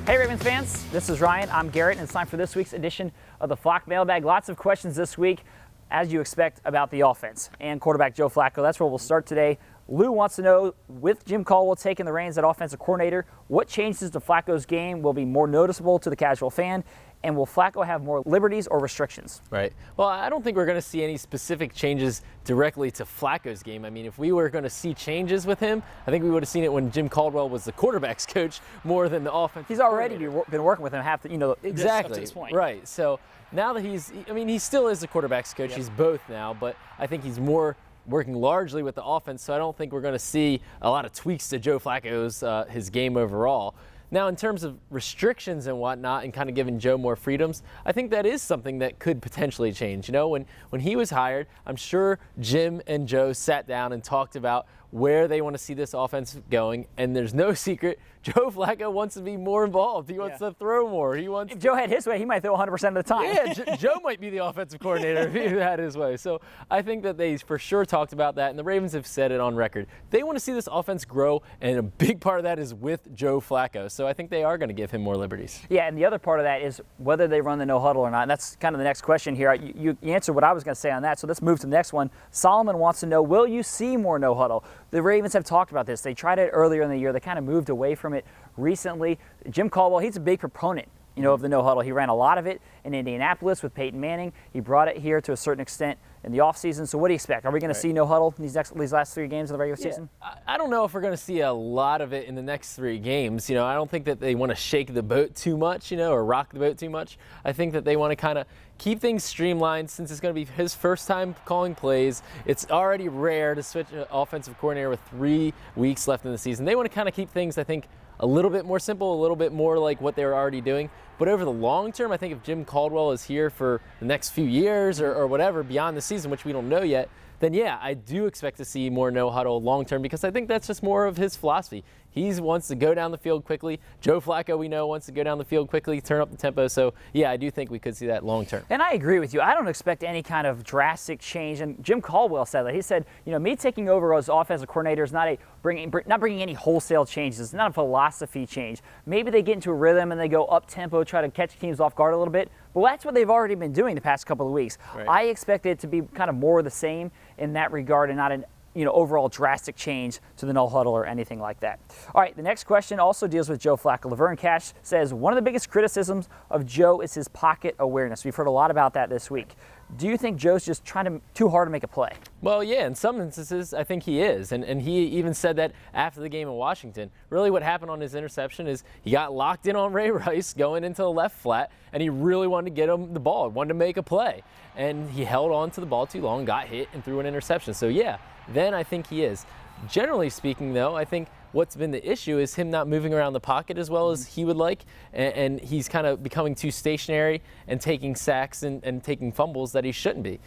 Hey Ravens fans, this is Ryan, I'm Garrett, and it's time for this week's edition of the Flock Mailbag. Lots of questions this week, as you expect, about the offense and quarterback Joe Flacco. That's where we'll start today. Lou wants to know, with Jim Caldwell taking the reins at offensive coordinator, what changes to Flacco's game will be more noticeable to the casual fan? And will Flacco have more liberties or restrictions? Right. Well, I don't think we're going to see any specific changes directly to Flacco's game. I mean, if we were going to see changes with him, I think we would have seen it when Jim Caldwell was the quarterback's coach more than the offensive. He's already been working with him half the, exactly. Up to this point. Right. So now that he still is the quarterback's coach. Yep. He's both now, but I think he's more working largely with the offense. So I don't think we're going to see a lot of tweaks to Joe Flacco's his game overall. Now, in terms of restrictions and whatnot and kind of giving Joe more freedoms, I think that is something that could potentially change. You know, when he was hired, I'm sure Jim and Joe sat down and talked about where they want to see this offense going, and there's no secret, Joe Flacco wants to be more involved. He wants to throw more. If Joe had his way, he might throw 100% of the time. Yeah, Joe might be the offensive coordinator if he had his way. So I think that they for sure talked about that, and the Ravens have said it on record. They want to see this offense grow, and a big part of that is with Joe Flacco. So I think they are going to give him more liberties. Yeah, and the other part of that is whether they run the no huddle or not. And that's kind of the next question here. You answered what I was going to say on that, so let's move to the next one. Solomon wants to know, will you see more no huddle? The Ravens have talked about this. They tried it earlier in the year. They kind of moved away from it recently. Jim Caldwell, he's a big proponent, of the no huddle. He ran a lot of it in Indianapolis with Peyton Manning. He brought it here to a certain extent in the offseason. So what do you expect? Are we going to see no huddle in these last 3 games of the regular season? I don't know if we're going to see a lot of it in the next 3 games. I don't think that they want to shake the boat too much, or rock the boat too much. I think that they want to kind of keep things streamlined since it's going to be his first time calling plays. It's already rare to switch an offensive coordinator with 3 weeks left in the season. They want to kind of keep things, I think, a little bit more simple, a little bit more like what they were already doing. But over the long term, I think if Jim Caldwell is here for the next few years or whatever beyond the season, which we don't know yet, then yeah, I do expect to see more no huddle long term because I think that's just more of his philosophy. He wants to go down the field quickly. Joe Flacco, we know, wants to go down the field quickly, turn up the tempo. So, yeah, I do think we could see that long term. And I agree with you. I don't expect any kind of drastic change. And Jim Caldwell said that. He said, me taking over as offensive coordinator is not bringing any wholesale changes. It's not a philosophy change. Maybe they get into a rhythm and they go up tempo, try to catch teams off guard a little bit. But that's what they've already been doing the past couple of weeks. Right. I expect it to be kind of more of the same in that regard and not an overall drastic change to the no huddle or anything like that. All right, the next question also deals with Joe Flacco. Laverne Cash says, one of the biggest criticisms of Joe is his pocket awareness. We've heard a lot about that this week. Do you think Joe's just trying too hard to make a play? Well, yeah, in some instances, I think he is. And he even said that after the game in Washington. Really what happened on his interception is he got locked in on Ray Rice going into the left flat, and he really wanted to get him the ball, wanted to make a play. And he held on to the ball too long, got hit, and threw an interception. So, yeah, then I think he is. Generally speaking, though, I think what's been the issue is him not moving around the pocket as well as he would like, and he's kind of becoming too stationary and taking sacks and taking fumbles that he shouldn't be.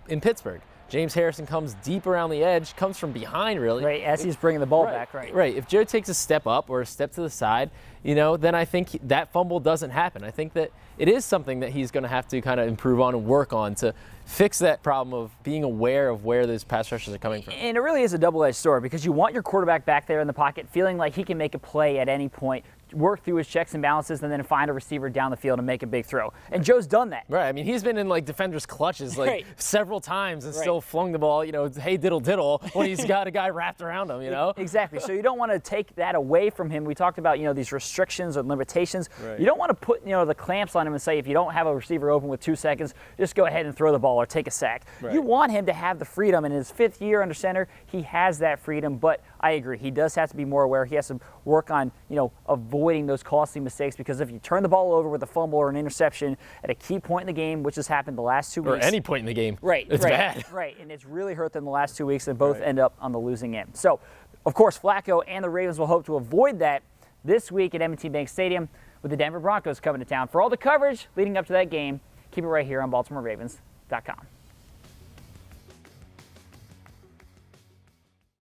In Pittsburgh, James Harrison comes deep around the edge, comes from behind really. Right, as he's bringing the ball back, right. Right, if Joe takes a step up or a step to the side, then I think that fumble doesn't happen. I think that it is something that he's going to have to kind of improve on and work on to fix that problem of being aware of where those pass rushes are coming from. And it really is a double-edged sword because you want your quarterback back there in the pocket feeling like he can make a play at any point, work through his checks and balances, and then find a receiver down the field and make a big throw. And Joe's done that. Right. I mean, he's been in defenders' clutches several times and still flung the ball, hey diddle diddle when he's got a guy wrapped around him, Exactly. So you don't want to take that away from him. We talked about, these restrictions or limitations. Right. You don't want to put, the clamps on him and say if you don't have a receiver open with 2 seconds, just go ahead and throw the ball or take a sack. Right. You want him to have the freedom. In his 5th year under center, he has that freedom, but I agree. He does have to be more aware. He has to work on, avoiding those costly mistakes because if you turn the ball over with a fumble or an interception at a key point in the game, which has happened the last 2 weeks. Or any point in the game. Right. It's bad. Right. And it's really hurt them the last 2 weeks and both end up on the losing end. So, of course, Flacco and the Ravens will hope to avoid that this week at M&T Bank Stadium with the Denver Broncos coming to town. For all the coverage leading up to that game, keep it right here on BaltimoreRavens.com.